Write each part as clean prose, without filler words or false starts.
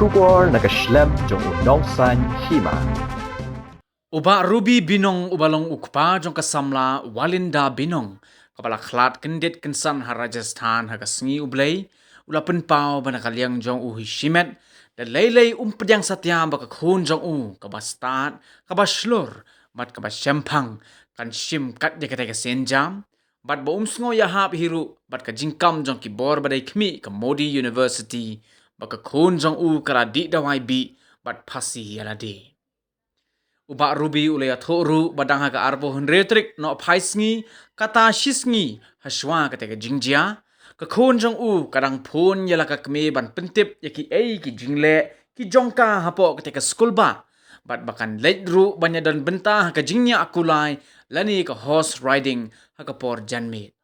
Shubor nakaslem jong unongsan hima. Uba Ruby binong ubalong ukpa jong kasamla walinda binong kapala khlat kendit kensan ha Rajasthan ha kasngi ublay ula penpau banakaliang jong shimet da leilei umpedyang satya baka khun jong kabastat kabaslur mat kabasyempang kan shim kat de kata senjam bat ba umsngo ya hap hiru bat ka jingkam jong kibor badai khmi ka Modi University baka khun jong kala di dawai bi bat phasi yalade Uba Ruby ulaya thoru badang haga arbo henretrik no phaisngi kata shisngi haswa kata jingjia ka khon jong kadang phone yala ka kme ban pentip yaki ki jingle ki jongka hapo kata school ba bat bakan ledru banya dan benta ka jingnya akulai lani ka horse riding haka por janme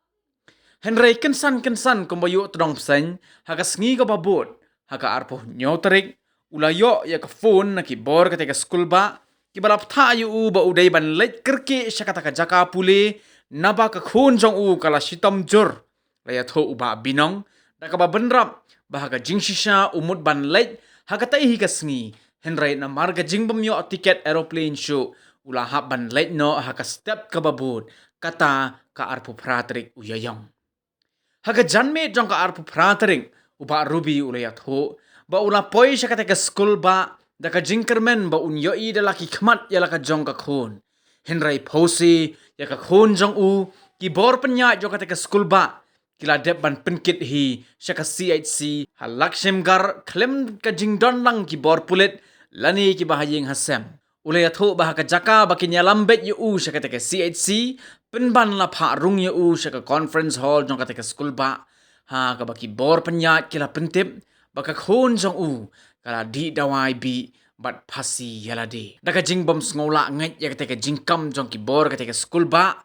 Henry kensan kumbayu todong psen haka sngi ka babot haka arpo nyotarik ulayo ya ka phone na ki bor kata school ba Kibalap tayo ba uday ban late kerke siya kataka jaka puli naba ka khun jong kala sitam jur laya tho uba binong daka ba benrap bahaga jingshisha umut ban late hagatai hikasngi henry na marga jingbam yo ticket aeroplane show ulahap ban late no haka step ka babud kata ka arpu pratrik uyayong haga janme jong ka arpu pratrik uba ruby ulaya tho ba ula poi siya kataka school ba Daka jingkermen ba unyoi dalaki khmat yala ka jong ka khun. Henry Posi ya ka khun jong ki bor penya jo ka school ba. Kila dep ban penkit hi sya ka CHC halakshim gar klem ka jingdon lang ki bor pulit lani ki bahaying hasem. Ulay atho bah ka jaka bakin yalambet yu sya ka CHC penban la pha rung yu sya ka conference hall jong ka school ba. Ha ka baki bor penya kila pentip baka khun jong kala di dawai bi bat phasi yalade daka jingbom sngola ngai ya kata jingkam jong ki bor kata school ba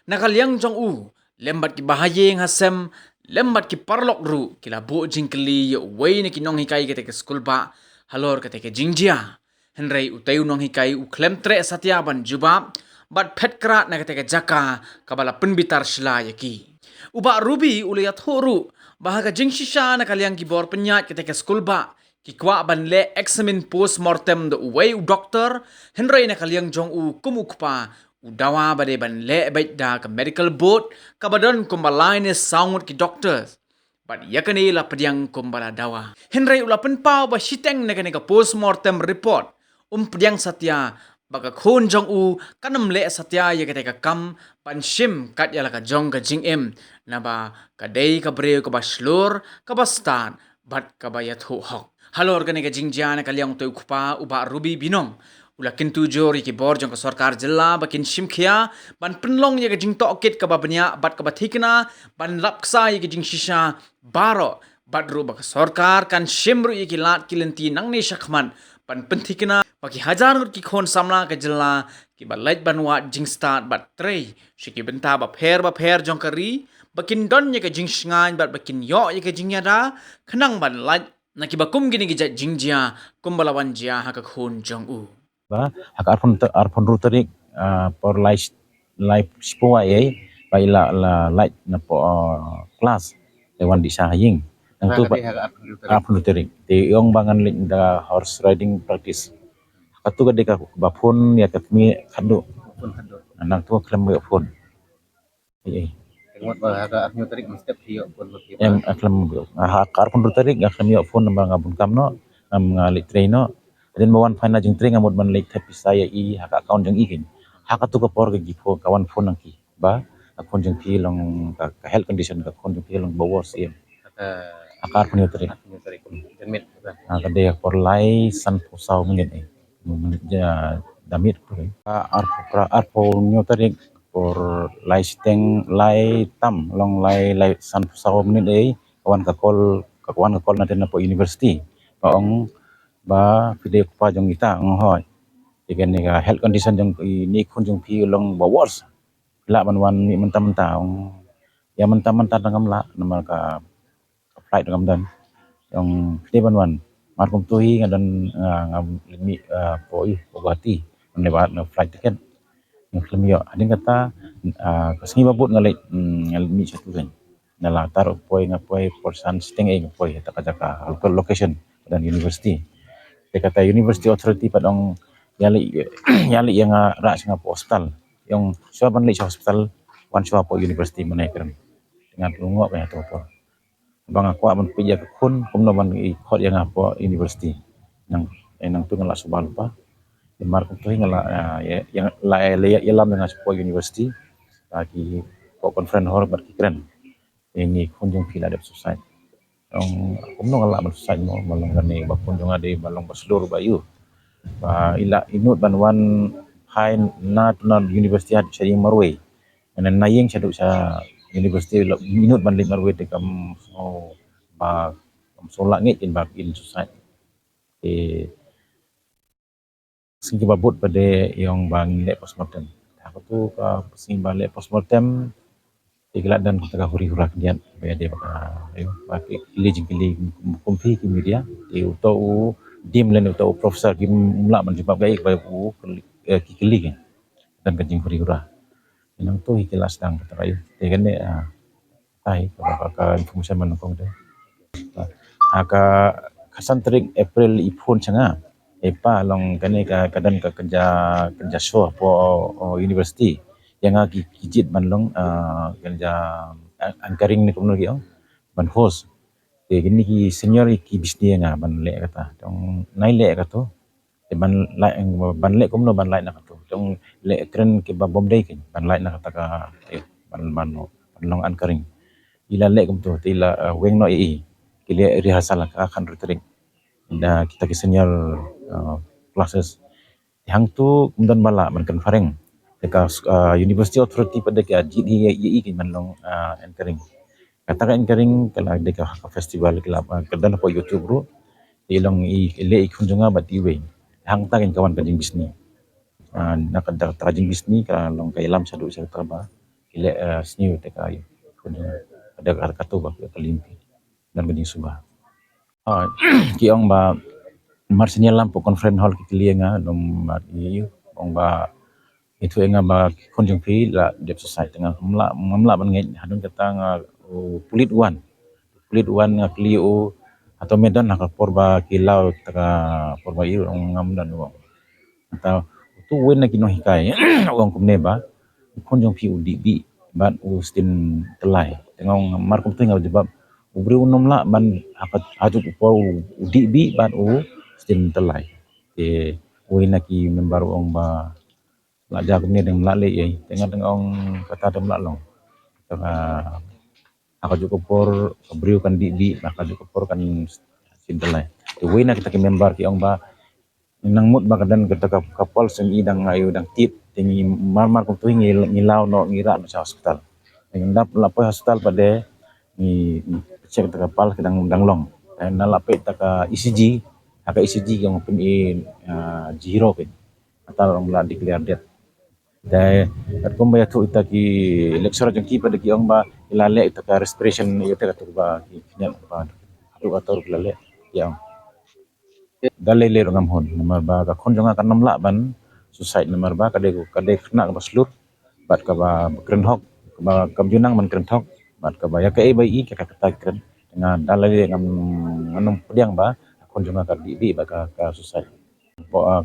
nakaliang jong lembat ki bahayeng hasem lembat ki parlok ru kila bo jingkli yo wei ne ki nong hikai kata school ba halor kata jingjia henrei utayu nong hikai klem tre satya ban juba bat phetkra na kata jaka kabala penbitar shla yaki uba ruby uliat horu bahaga jingshisha nakaliang ki bor penyat kata school ba Kikwa ban le examine post-mortem the way doctor Henry na kaliang jong kumukpa udawa bade ban le bait da ka medical board kabadon kumbalai ne sound ki doctors but yakani la pediang kumbala dawa Henry ulapen pau ba shiteng na ka post-mortem report pediang satya baka khun jong kanam le satya ya ka kam panshim kat yala ka jong ka jingem na ba ka dei ka breu ka baslur ka bastan bat ka bayat hok Halo organika jingjian kaliang tu ukpa uba ruby binong ula kintu jori ki borjong ka sarkar jilla bakin shimkhia ban penlong ye ka jing tokit ka babnya bat ka bathikna ban lapsa ye ka jing shisha baro badru ba sarkar kan shimru ye ki lat kilenti nangni shakhman ban penthikna baki hajar ki khon samla ka jilla ki balait banwa jing start bat trei shiki benta ba pher jong kari bakin don ye ka jing shngan bat bakin yo ye ka jing yada khnang ban lait Nakibakum gini gijat jingjia kumbalawan jia haka khun jong Ba haka arpon rutarik por life spua ye ba ila la light na po class lewan di sahaying nang tu arpon rutarik ti yong bangan ling da horse riding practice haka tu gade ka bapun ya katmi khadu nang tu klem yo phone Tengok bahaga arnyo tarik mesti tiyo pun em aklam hakar pun rutarik aklam yo phone namba ngabun kamno ngalik traino den bawan fina jing train ngamut ban lek tapi saya haka account jang ikin haka tu ka por ga gifo kawan phone nangki ba akon jang pi long ka health condition ka kon jang pi long bawor sim akar pun yo tarik demit ka de por lai san pusau menit damit arpo nyo tarik por lai steng lai tam long lai san pusau menit kawan ka kol na den po university paong ba pide pa jong ita nghoy igen ni health condition jong ni khun jong pi long bawors la ban ni mentam taong ya mentam dangam la nama ka flight dangam dan yang pide ban markum tuhi ngadan ngam limi poi bogati nebat na flight ticket yang kami yo ading kata kasngi babut ngalai ngalmi satu kan nala taruh poi ngapoi porsan steng ngapoi ta jaka local location dan university Dia kata University Authority padong yali yali yang ra sanga po hospital. Yung siya ban li sa hospital wan siya po university manaikan. Dengan lungo pa to po. Bang ako man pija ka kun kumno man i khot yang po university. Nang tu ngala subal pa. Di marko to ngala yang la lam dengan po university. Lagi po conference hall berkikran. Ini kunjung pila ada society. Kumno ngala man society mo malong gani bakunjung ade balong baslur bayu. Ila inut banwan hai national university had syari marwe and nayeng syadu sa university inut ban marwe de kam ba so langit in bab in society sing babut pada yang bang le postmortem aku tu ka sing bale postmortem iklat dan kita huri hurak dia baya dia ayo pakai kili kumpi ki media di utau dim len utau profesor ki mula man jibab gai ba u ki kili dan kajing huri hurah nang tu ikilas dang terayu dengan ne tai ka informasi man kong de aka kasan trik April ipun changa epa long kane ka kadan ka kerja show po university yang agi kijit banlong kerja anchoring ni kumno giong ban host gini ki senior ki bisnis nga ban le kata tong nai le kato ban le kumno ban lai na kato tong le kren ki ba bom dei kin ban lai na kata ka ban long anchoring ila le kumto tila weng no ki le rehearsal ka kan retring da kita ki senior classes yang tu kemudian bala man kan fareng dekat University Authority pada ke GDI ki manlong anchoring katakan anchoring kala dekat festival kala kedan po YouTube bro ilong le kunjunga batiwe hang takin kawan kajing bisni nakada kajing bisni kala long kay lam sadu sa traba ile sniu teka kunjunga ada katu ba kalimpi dan kajing subah kiong ba marsinya lampu conference hall kikilienga dom iu ong ba itu enga ba kunjung pi la dep society tengah mamla ban ngai hadun kata nga pulit wan nga kliu atau medan nak porba kilau taka porba iu ong ngam dan wong atau tu wen nak ino hikai wong kumne ba kunjung pi udi bi ban ustin telai tengong markum tu ngau jebab ubri unom la ban akat ajuk por udi bi ban ustin telai wen nak i member ong ba la ja kumne deng la le ye tengah ong kata dem la long aku cukup por beriu kan di maka cukup por kan sintelai we na kita ke member ki ong ba nang mut ba kadan kita kapal sing idang ayu dang tit tingi mar ko tu ngilau no ngira no sa hospital dengan dap lapo hospital pada ni cek ta kapal kedang long dan lape ta ka ECG aka ECG yang pun zero ke atau orang la declare death dai at kumbaya tu ita ki lecturer jeng ki pada ki ong ba ilale ita ka respiration ita ka turba ki nyal ba atu atur lale yang dalele ngam hon nomor ba ka khonjonga kan namla ban suicide nomor ba kade kena ka baslut bat ka ba kren hok ba kamjunang man kren hok bat ka ba ya ka ba i ka kata kren dengan dalele ngam anum pediang ba khonjonga ka di ba ka suicide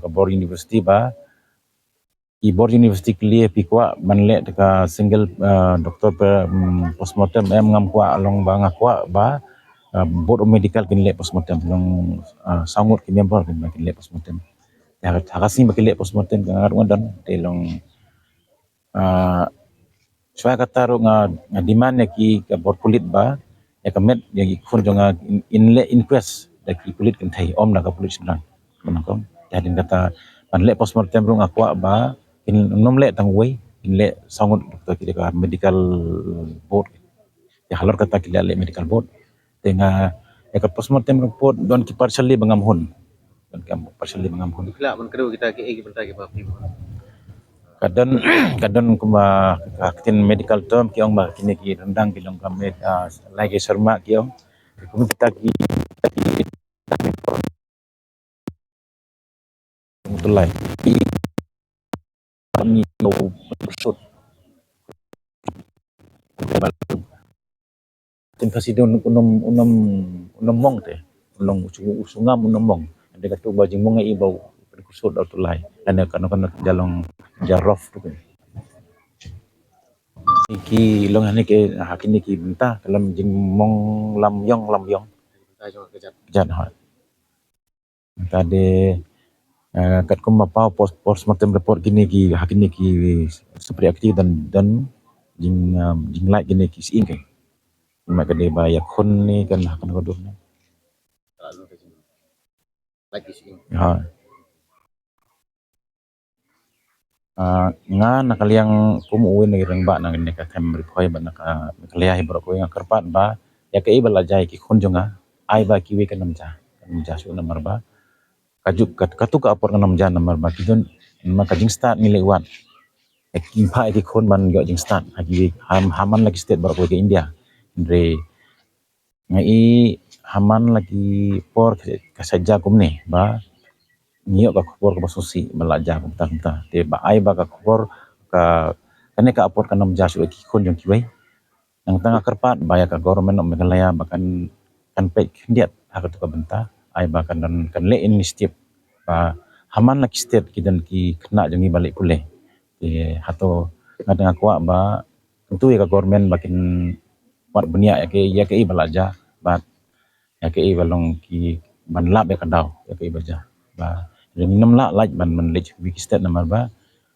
ka bor university ba Ibor University clear pikwa manle ka single doktor postmortem ngam kwa along ba ngakwa ba board of medical kinle postmortem long sangut ki member kinle postmortem ya hakasi kinle postmortem ngarung dan telong saya kata ro nga demand ki ka board pulit ba ya kamet yang ikut jonga inle inquest da ki pulit kan thai om na ka pulit sedang menakong jadi kata manle postmortem ro ngakwa ba in nomle tang way inle sangut doktor kita medical board ya halor kata kita le medical board tengah ka postmortem report don ki partially bangamhon don ki partially bangamhon Kila man kedu kita ke bentar ke papi. kadon kuma katin medical term ki ong ba kini ki rendang ki long kami lagi serma ki ong kuma kita ki mulai kami no shoot tin kasi don unum mong te ulong usungam unum mong Ada katu bajing bunga ibau kusut atau lai. Dan kan jalong jarof tu. Iki long hani ke hakin iki benta dalam jing mong lam yong Tayo nga kajat. jat ha. Tadi kat ko mapau postmortem report gini ki hakin iki seperti aktif dan jing like gini ki sing ke. Mak kade baya kon ni kan hakan ko dum. Lalu kajat. Like is in. Ha. Nga nakaliang kumuuin na irang ba nang ka tem report ba nakaliah ibro ko yang kerpat ba ya ke ibala jai ki khon jonga ai ba kiwi kan namja su namar ba kajuk katu ka apor namja namar ba kidon maka jing start ni lewat ki pa ki khon ban yo jing start hagi haman lagi state bar ko ke India andre ngai haman lagi por ka saja kumne ba ngiyo ka khobor ka basusi balaja kumta te ba ai ba ka khobor ka kane ka apor ka namja su ki khon jong kiwai nang tanga kerpat baya ka government of Meghalaya bahkan kan pe kendiat hak tu ka benta ai bahkan kan le in step ba haman lagi state kidan ki kena jangi balik pulih te hato ngadang aku ba tentu ya ka government bakin wat benia ya ke balaja ba ya ke balong ki ban lap ya kadau ya ke baja ba ring nam la laj ban man lej wiki state namar ba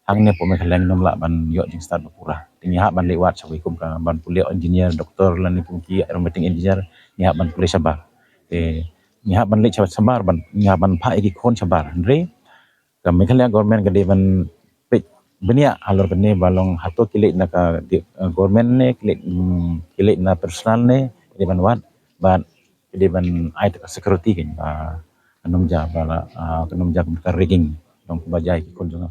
hang ne po me khaleng nam la ban yo jing start bapura tingi ha ban lewat sawi kum ka ban kuliah engineer doktor lan ni pungki aeronautics engineer ni ha ban kuliah sabar ni ha ban lej sabar ban ni ha ban pha iki khon sabar andre ka me khaleng government ka de ban pe benia alor kene balong hato kilik na ka government ne kilik na personal ne de ban wat ban de ban ai security kin ba kanum ja bala kanum ja ka rigging dong bajai ki kon jonga